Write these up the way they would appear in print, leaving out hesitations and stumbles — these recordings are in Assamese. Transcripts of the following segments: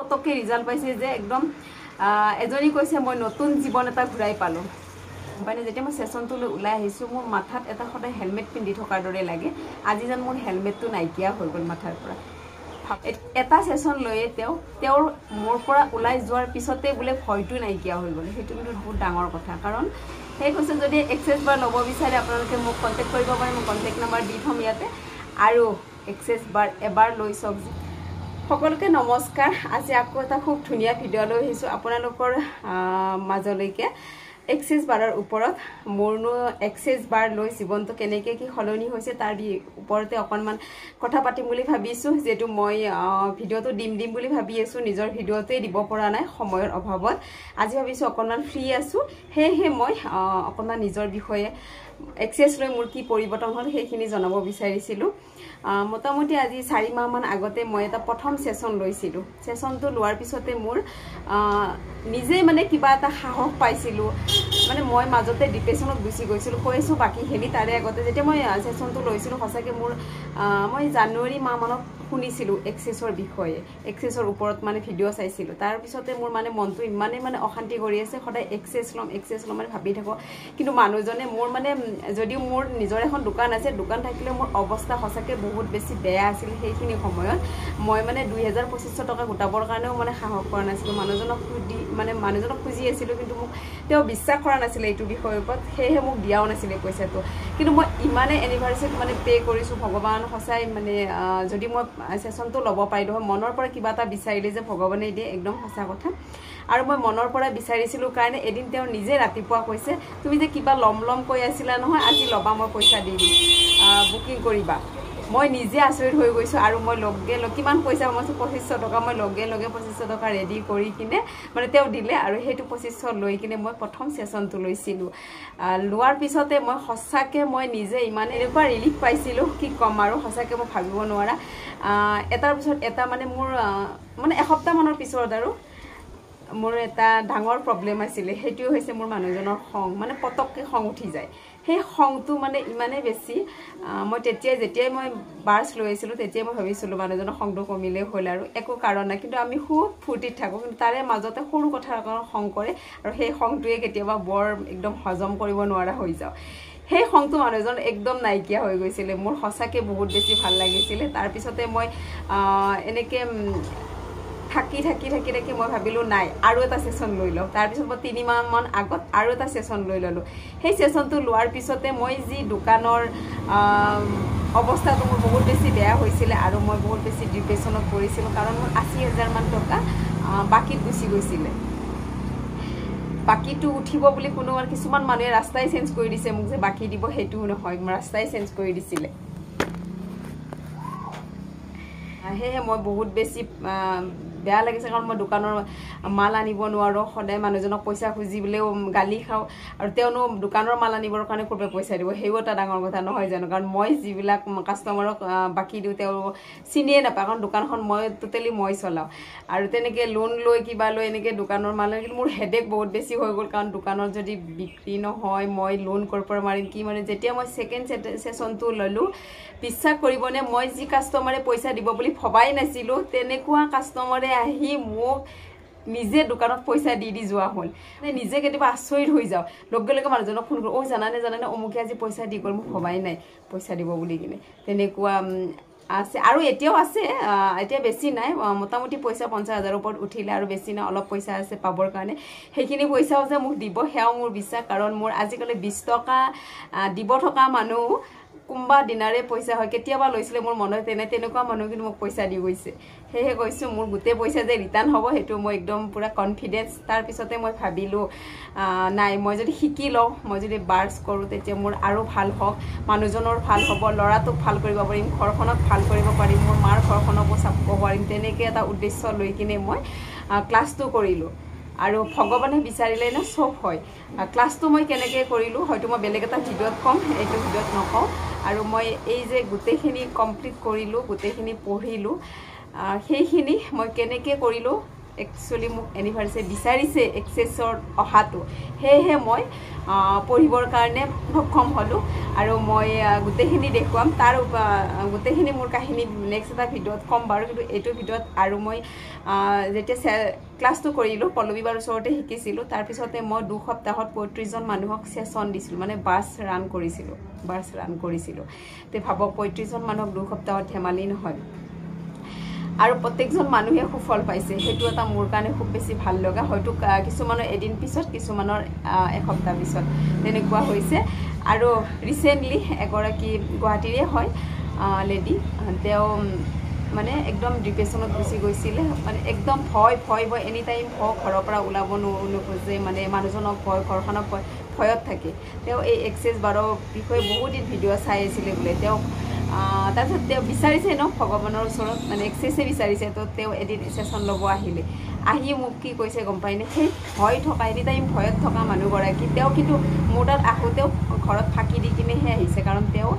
পটকে ৰিজাল্ট পাইছে যে একদম এজনী কৈছে মই নতুন জীৱন এটা ঘূৰাই পালো মানে যেতিয়া মই সেশনটোলৈ ওলাই আহিছো মোৰ মাথাত এটা সদায় হেলমেট পিন্ধি থকাৰ দৰে লাগে আজি যেন মোৰ হেলমেটটো নাইকিয়া হৈ গ'ল মাথাৰ পৰা এটা সেশন লয়ে তেওঁৰ মোৰ পৰা ওলাই যোৱাৰ পিছতে বোলে ভয়টো নাইকিয়া হৈ গ'ল সেইটো কিন্তু বহুত ডাঙৰ কথা কাৰণ সেই কৈছে যদি এক্সেস বাৰ ল'ব বিচাৰে আপোনালোকে মোক কন্টেক্ট কৰিব পাৰে মোৰ কন্টেক্ট নম্বৰ দি থম ইয়াতে আৰু এক্সেস বাৰ এবাৰ লৈ চাওক সকলোকে নমস্কাৰ আজি আকৌ এটা খুব ধুনীয়া ভিডিও লৈ আহিছো আপোনালোকৰ মাজলৈকে এক্সেস বাৰৰ ওপৰত মোৰনো এক্সেস বাৰ লৈ জীৱনটো কেনেকৈ কি খলনি হৈছে তাৰ ওপৰতে অকনমান কথা পাতিম বুলি ভাবিছো যেটো মই ভিডিওটো দিম বুলি ভাবি আছো নিজৰ ভিডিওতে দিব পৰা নাই সময়ৰ অভাৱত আজি ভাবিছো অকনমান ফ্ৰী আছো হেহে মই অকনমান নিজৰ বিষয়ে এক্সেস লৈ মোৰ কি পৰিৱৰ্তন হল সেইখিনি জনাব বিচাৰিছিলো মোটামুটি আজি 4 মাহ মান আগতে মই এটা প্ৰথম সেশন লৈছিলো সেশনটো লোৱাৰ পিছতে মোৰ নিজে মানে কিবা এটা সাহস পাইছিলো মানে মই মাজতে ডিপ্ৰেছনত গুছি গৈছিলো কৈছো বাকি হেলি তাৰে আগতে যেতিয়া মই সেশনটো লৈছিলো সঁচাকে মোৰ মই জানুৱাৰী মাহ মানত শুনিছিলো এক্সেসৰ বিষয়ে এক্সেসৰ ওপৰত মানে ভিডিও চাইছিলো তাৰ পিছতে মোৰ মানে মনটো মানে অশান্তি কৰি আছে সদায় এক্সেস লম মানে ভাবি থাকো কিন্তু মানুহজনে মোৰ মানে যদিও মোৰ নিজৰ এখন দোকান আছে দোকান থাকিলে মোৰ অৱস্থা সঁচাকে বহুত বেছি বেয়া আছিল সেইখিনি সময়ত মই মানে 2250 টকা গোটাবৰ কাৰণেও মানে সাহস কৰা নাছিলো মানুহজনক খুজি আছিল কিন্তু মোক তেও বিশ্বাস কৰা নাছিল এইটো বিষয়ৰ ওপৰত হেহে মোক দিয়াও নাছিল পইচাটো কিন্তু মই ইমানে এনিভাৰ্সাৰীত মানে পে কৰিছো ভগৱান সঁচাই মানে যদি মই সেশনটো ল'ব পাৰিলো মনৰ পৰা কিবা এটা বিচাৰিলে যে ভগৱানে দিয়ে একদম সঁচা কথা আৰু মই মনৰ পৰা বিচাৰিছিলো কাৰণে এদিন তেও নিজে ৰাতিপুৱা কৈছে তুমি যে কিবা লম কৈ আছিলা নহয় আজি লবা মই পইচা দি দিম বুকিং কৰিবা মই নিজে আচৰিত হৈ গৈছো আৰু মই লগে কিমান পইচা মই 2500 টকা মই লগে 2500 টকা ৰেডি কৰি কিনে মানে তেও দিলে আৰু হেতু 2500 লৈ কিনে মই প্ৰথম সেশনটো লৈছিলো লোৱাৰ পিছতে মই সঁচাকে মই নিজে ইমান এনেকুৱা ৰিলিফ পাইছিলো কি কম আৰু সঁচাকে মই ভাবিব নোৱাৰা এটাৰ পিছত এটা মানে মোৰ মানে এসপ্তাহ মানৰ পিছত আৰু মোৰ এটা ডাঙৰ প্ৰবলেম আছিল হেতু হৈছে মোৰ মানুহজনৰ খং মানে পটককে খং উঠি যায় সেই খংটো মানে ইমানে বেছি মই যেতিয়া মই বাৰ্স লৈছিলো তেতিয়া মই ভাবিছিলো মানুহজনৰ খংটো কমিলে হ'ল আৰু একো কাৰণ নাই কিন্তু আমি খুব ফুৰ্তিত থাকো কিন্তু তাৰে মাজতে সৰু কথাৰ কাৰণে খং কৰে আৰু সেই খংটোৱে কেতিয়াবা বৰ একদম হজম কৰিব নোৱাৰা হৈ যাও সেই খংটো মানুহজন একদম নাইকিয়া হৈ গৈছিল মোৰ সঁচাকে বহুত বেছি ভাল লাগিছিল তাৰ পিছতে মই এনেকে থাকি মই ভাবিলো নাই আৰু এটা সেশন লৈ লও তাৰ পিছত মই 3 মাহ মান আগত আৰু এটা সেশন লৈ ললো সেই সেশনটো লোৱাৰ পিছতে মই যি দোকানৰ অৱস্থাটো মোৰ বহুত বেছি বেয়া হৈছিল আৰু মই বহুত বেছি ডিপ্ৰেছনত পৰিছিল কাৰণ মোৰ 80000 মান টকা বাকিত গুছি গৈছিল বাকিটো উঠিব বুলি কোনোবাৰ কিছুমান মানুহে ৰাস্তাই চেঞ্জ কৰি দিছে মোক যে বাকি দিব হেতু নহয় ৰাস্তাই চেঞ্জ কৰি দিছিল হেহে মই বহুত বেছি বেয়া লাগিছে কাৰণ মই দোকানৰ মাল আনিব নোৱাৰো সদায় মানুহজনক পইচা খুজিবলেও গালি খাও আৰু তেওনো দোকানৰ মাল আনিবৰ কাৰণে কোবে পইচা দিব হেও এটা ডাঙৰ কথা নহয় জানো কাৰণ মই যিবিলাক কাস্টমাৰক বাকি দিও তেও চিনিয়ে নাপায় কাৰণ দোকানখন মই টোটালি মই চলাও আৰু তেনেকে লোন লৈ কিবা লৈ এনেকে দোকানৰ মাল কিন্তু মোৰ হেডেক বহুত বেছি হৈ গ'ল কাৰণ দোকানৰ যদি বিক্ৰী নহয় মই লোন কৰপৰ মাৰিম কি মানে যেতিয়া মই সেকেন্ড সেশনটো ললো বিশ্বাস কৰিবনে মই যি কাস্টমাৰে পইচা দিব বুলি ভবাই নাছিলো তেনেকুৱা কাস্টমাৰে আহি মোক নিজে দোকানত পইচা দি যোৱা হল মানে নিজে কেতিয়াবা আচৰিত হৈ যাও লগে মানুহজনক ফোন কৰো ও জানানে অমুকে আজি পইচা দি গল মোক ভবাই নাই পইচা দিব বুলি কিনে তেনেকুৱা আছে আৰু এতিয়াও আছে এতিয়া বেছি নাই মোটামুটি পইচা 50000 ওপৰত উঠিলে আৰু বেছি না অলপ পইচা আছে পাবৰ কাৰণে সেইখিনি পইচাও যে মোক দিব হেও মোৰ বিশ্বাস কাৰণ মোৰ আজিকালি 20 টকা দিব থকা মানুহ কুম্বা দিনাৰে পইচা হয় কেতিয়াবা লৈছিলে মোৰ মনত তেনেকুৱা মানুহ কিন্তু মোক পইচা দি গৈছে হেহে কৈছো মোৰ গুটে পইচা যে ৰিটাৰ্ণ হ'ব হেতু মই একদম পুৰা কনফিডেন্স তাৰ পিছতে মই ভাবিলো নাই মই যদি শিকি লও মই যদি বাৰ্স কৰো তেতিয়া মোৰ আৰু ভাল হক মানুহজনৰ ভাল হ'ব লৰাটোক ভাল কৰিব পাৰিম ঘৰখনক ভাল কৰিব পাৰিম মোৰ মাৰ ঘৰখনকো চাব পাৰিম তেনেকে এটা উদ্দেশ্য লৈ কিনে মই ক্লাছটো কৰিলো আৰু ভগৱানে বিচাৰিলে না সব হয় ক্লাছটো মই কেনেকৈ কৰিলো হয়তো মই বেলেগ এটা ভিডিওত কম এইটো ভিডিওত নকওঁ আৰু মই এই যে গুটেখিনি কমপ্লিট কৰিলো গুটেখিনি পঢ়িলো সেইখিনি মই কেনেকৈ কৰিলো একচুৱেলি মোক এনিভাৰ্চাৰী বিচাৰিছে এক্সেছৰ অহাটো সেয়েহে মই পঢ়িবৰ কাৰণে সক্ষম হ'লোঁ আৰু মই গোটেইখিনি দেখুৱাম তাৰ গোটেইখিনি মোৰ কাহিনী নেক্সট এটা ভিডিঅ'ত ক'ম বাৰু কিন্তু এইটো ভিডিঅ'ত আৰু মই যেতিয়া ক্লাছটো কৰিলোঁ পল্লৱী বাৰ ওচৰতে শিকিছিলোঁ তাৰপিছতে মই 2 সপ্তাহত 35জন মানুহক ছেছন দিছিলোঁ মানে বাৰ্ছ ৰান কৰিছিলোঁ তে ভাবক 35জন মানুহক 2 সপ্তাহত ধেমালি নহয় আৰু প্ৰত্যেকজন মানুহে সুফল পাইছে সেইটো এটা মোৰ কাৰণে খুব বেছি ভাল লগা হয়তো কিছুমানৰ এদিন পিছত কিছুমানৰ এসপ্তাহ পিছত তেনেকুৱা হৈছে আৰু ৰিসেন্টলি এগৰাকী গুৱাহাটীৰে হয় লেডি তেওঁ মানে একদম ডিপ্ৰেছনত গুচি গৈছিলে মানে একদম ভয় এনি টাইম ঘৰৰ পৰা ওলাব নোখোজে মানে মানুহজনক ভয় ঘৰখনক ভয়ত থাকে তেওঁ এই এক্সেছ বাৰৰ বিষয়ে বহুত দিন ভিডিঅ' চাই আছিলে বোলে তেওঁ তাৰপিছত তেওঁ বিচাৰিছে ন ভগৱানৰ ওচৰত মানে এক্সেছে বিচাৰিছে তো তেওঁ এদিন ছেছন ল'ব আহিলে আহি মোক কি কৈছে গম পাইনে সেই ভয় থকা এনি টাইম ভয়ত থকা মানুহগৰাকী তেওঁ কিন্তু মোৰ তাত আহোঁতেও ঘৰত ফাঁকি দি কিনেহে আহিছে কাৰণ তেওঁ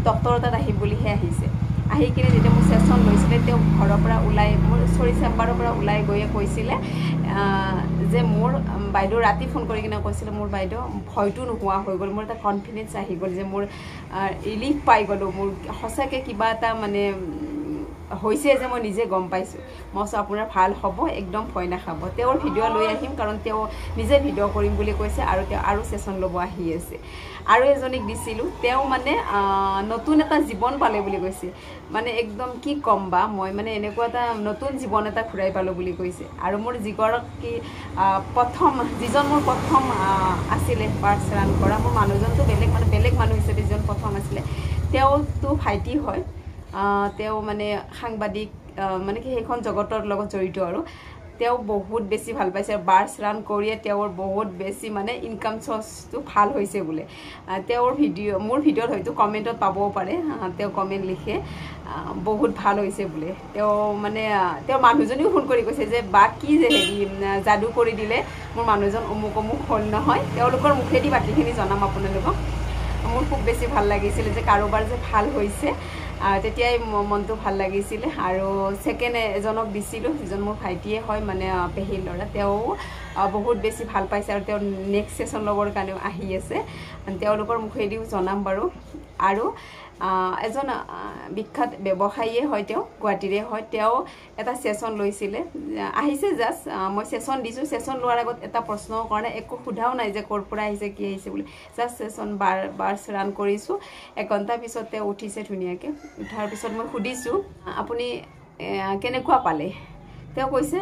ডক্টৰৰ তাত আহিম বুলিহে আহিছে আহি কিনে যেতিয়া মোৰ ছেছন লৈছিলে তেওঁ ঘৰৰ পৰা ওলাই মোৰ চেম্বাৰৰ পৰা ওলাই গৈয়ে কৈছিলে যে মোৰ বাইদেউ ৰাতি ফোন কৰি কিনে কৈছিলে মোৰ বাইদেউ ভয়টো নোহোৱা হৈ গ'ল মোৰ এটা কনফিডেঞ্চ আহি গ'ল যে মোৰ ৰিলিফ পাই গ'লোঁ মোৰ সঁচাকৈ কিবা এটা মানে হৈছে যে মই নিজে গম পাইছোঁ মই আপোনাৰ ভাল হ'ব একদম ভয় নাখাব তেওঁৰ ভিডিঅ' লৈ আহিম কাৰণ তেওঁ নিজে ভিডিঅ' কৰিম বুলি কৈছে আৰু তেওঁ আৰু ছেছন ল'ব আহি আছে আৰু এজনীক দিছিলোঁ তেওঁ মানে নতুন এটা জীৱন পালে বুলি কৈছে মানে একদম কি ক'ম বা মই মানে এনেকুৱা এটা নতুন জীৱন এটা ঘূৰাই পালোঁ বুলি কৈছে আৰু মোৰ যিগৰাকী যিজন মোৰ প্ৰথম আছিলে বাৰ্ছ ৰান কৰা মোৰ মানুহজনটো বেলেগ মানুহ হিচাপে যিজন প্ৰথম আছিলে তেওঁতো ভাইটি হয় তেওঁ মানে সাংবাদিক মানে কি সেইখন জগতৰ লগত জড়িত আৰু তেওঁ বহুত বেছি ভাল পাইছে বাৰ্ছ ৰান কৰিয়ে তেওঁৰ বহুত বেছি মানে ইনকাম চ'ৰ্চটো ভাল হৈছে বোলে তেওঁৰ মোৰ ভিডিঅ'ত হয়তো কমেণ্টত পাবও পাৰে তেওঁ কমেণ্ট লিখে বহুত ভাল হৈছে বোলে তেওঁ মানে তেওঁৰ মানুহজনীও ফোন কৰি কৈছে যে বা কি যে হেৰি যাদু কৰি দিলে মোৰ মানুহজন অমুক হ'ল নহয় তেওঁলোকৰ মুখেদি বাকীখিনি জনাম আপোনালোকক মোৰ খুব বেছি ভাল লাগিছিলে যে কাৰোবাৰ যে ভাল হৈছে তেতিয়াই মনটো ভাল লাগিছিলে আৰু ছেকেণ্ড এজনক দিছিলোঁ যিজন মোৰ ভাইটিয়ে হয় মানে পেহীৰ ল'ৰা তেওঁ বহুত বেছি ভাল পাইছে আৰু তেওঁ নেক্সট ছেছন ল'বৰ কাৰণেও আহি আছে তেওঁলোকৰ মুখেদিও জনাম বাৰু আৰু এজন বিখ্যাত ব্যৱসায়ীয়ে হয় তেওঁ গুৱাহাটীৰে হয় তেওঁ এটা ছেছন লৈছিলে আহিছে জাষ্ট মই ছেছন দিছোঁ ছেছন লোৱাৰ আগত এটা প্ৰশ্নৰ কাৰণে একো সোধাও নাই যে ক'ৰ পৰা আহিছে কি আহিছে বুলি জাষ্ট ছেছন বাৰ্ছ ৰান কৰিছোঁ 1 ঘণ্টাৰ পিছত তেওঁ উঠিছে ধুনীয়াকৈ উঠাৰ পিছত মই সুধিছোঁ আপুনি কেনেকুৱা পালে তেওঁ কৈছে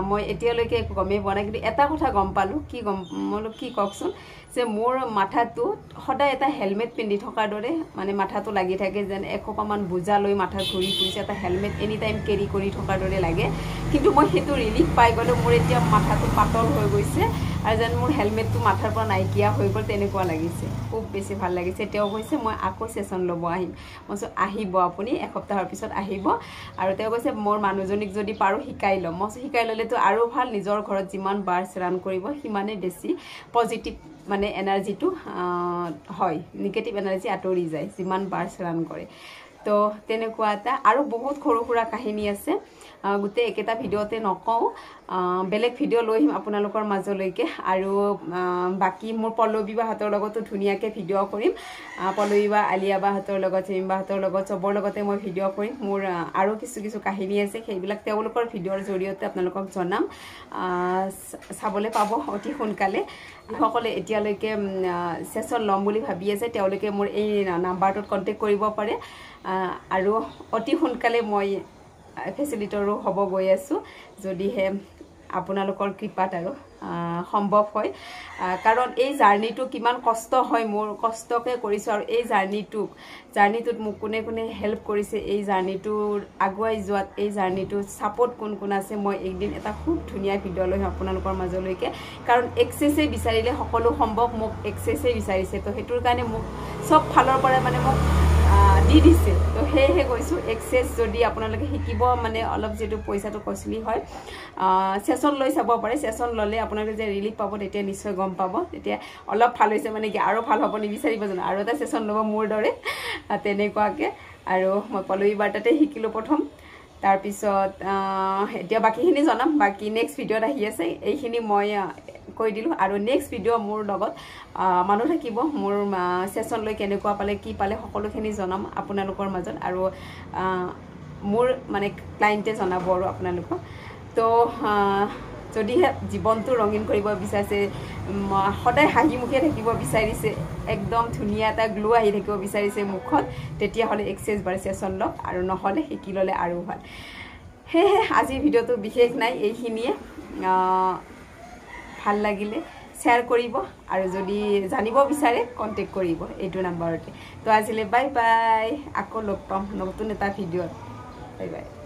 মই এতিয়ালৈকে একো গমেই পোৱা নাই কিন্তু এটা কথা গম পালোঁ কি কওকচোন যে মোৰ মাথাটো সদায় এটা হেলমেট পিন্ধি থকাৰ দৰে মানে মাথাটো লাগি থাকে যেন এসোপামান বোজা লৈ মাথা ঘূৰি ফুৰিছে এটা হেলমেট এনি টাইম কেৰি কৰি থকাৰ দৰে লাগে কিন্তু মই সেইটো ৰিলিফ পাই গ'লোঁ মোৰ এতিয়া মাথাটো পাতল হৈ গৈছে আৰু যেন মোৰ হেলমেটটো মাথাৰ পৰা নাইকিয়া হৈ গ'ল তেনেকুৱা লাগিছে খুব বেছি ভাল লাগিছে তেওঁ কৈছে মই আকৌ ছেছন ল'ব আহিম মই কৈছোঁ আহিব আপুনি এসপ্তাহৰ পিছত আহিব আৰু তেওঁ কৈছে মোৰ মানুহজনীক যদি পাৰোঁ শিকাই ল'ম মই শিকাই ল'লেতো আৰু ভাল নিজৰ ঘৰত যিমান বাৰ্ছ ৰান কৰিব সিমানেই বেছি পজিটিভ মানে এনাৰ্জিটো হয় নিগেটিভ এনাৰ্জি আঁতৰি যায় যিমান বাৰ্ছ ৰান কৰে তো তেনেকুৱা এটা আৰু বহুত সৰু সুৰা কাহিনী আছে গোটেই একেটা ভিডিঅ'তে নকওঁ বেলেগ ভিডিঅ' লৈ আহিম আপোনালোকৰ মাজলৈকে আৰু বাকী মোৰ পল্লৱী বাহঁতৰ লগতো ধুনীয়াকৈ ভিডিঅ' কৰিম পল্লৱী বা আলিয়া বাহঁতৰ লগত জিম বাহঁতৰ লগত চবৰ লগতে মই ভিডিঅ' কৰিম মোৰ আৰু কিছু কাহিনী আছে সেইবিলাক তেওঁলোকৰ ভিডিঅ'ৰ জৰিয়তে আপোনালোকক জনাম চাবলৈ পাব অতি সোনকালে যিসকলে এতিয়ালৈকে ছেছন ল'ম বুলি ভাবি আছে তেওঁলোকে মোৰ এই নাম্বাৰটোত কণ্টেক্ট কৰিব পাৰে আৰু অতি সোনকালে মই ফেচিলিটৰো হ'ব গৈ আছোঁ যদিহে আপোনালোকৰ কৃপাত আৰু সম্ভৱ হয় কাৰণ এই জাৰ্নিটো কিমান কষ্ট হয় মোৰ কষ্টকৈ কৰিছোঁ আৰু এই জাৰ্নিটোত মোক কোনে হেল্প কৰিছে এই জাৰ্নিটোৰ আগুৱাই যোৱাত এই জাৰ্নিটোত ছাপোৰ্ট কোন আছে মই একদিন এটা খুব ধুনীয়া ভিডিঅ' লৈ আপোনালোকৰ মাজলৈকে কাৰণ এক্সেছে বিচাৰিলে সকলো সম্ভৱ মোক এক্সেছে বিচাৰিছে তো সেইটোৰ কাৰণে মোক চব ফালৰ পৰা মানে মোক দি দিছে তো সেয়েহে কৈছোঁ এক্সেছ যদি আপোনালোকে শিকিব মানে অলপ যিটো পইচাটো কষ্টলি হয় ছেছন লৈ চাব পাৰে ছেছন ল'লে আপোনালোকে যে ৰিলিফ পাব তেতিয়া নিশ্চয় গম পাব তেতিয়া অলপ ভাল হৈছে মানে কি আৰু ভাল হ'ব নিবিচাৰিব জানো আৰু এটা ছেছন ল'ব মোৰ দৰে তেনেকুৱাকৈ আৰু মই পল্লৱী বাৰ্তাতে শিকিলোঁ প্ৰথম তাৰপিছত এতিয়া বাকীখিনি জনাম বাকী নেক্সট ভিডিঅ'ত আহি আছে এইখিনি মই কৈ দিলোঁ আৰু নেক্সট ভিডিঅ' মোৰ লগত মানুহ থাকিব মোৰ সেশন লৈ কেনেকুৱা পালে কি পালে সকলোখিনি জনাম আপোনালোকৰ মাজত আৰু মোৰ মানে ক্লায়েণ্টে জনাব আৰু আপোনালোকক তো যদিহে জীৱনটো ৰঙীন কৰিব বিচাৰিছে সদায় হাঁহি মুখে থাকিব বিচাৰিছে একদম ধুনীয়া এটা গ্লো আহি থাকিব বিচাৰিছে মুখত তেতিয়াহ'লে এক্সেছ বাৰ সেশন লওক আৰু নহ'লে শিকি ল'লে আৰু ভাল সেয়েহে আজিৰ ভিডিঅ'টো বিশেষ নাই এইখিনিয়ে ভাল লাগিলে শ্বেয়াৰ কৰিব আৰু যদি জানিব বিচাৰে কণ্টেক্ট কৰিব এইটো নাম্বাৰতে তো আজিলৈ বাই বাই আকৌ লগ পাম নতুন এটা ভিডিঅ'ত বাই বাই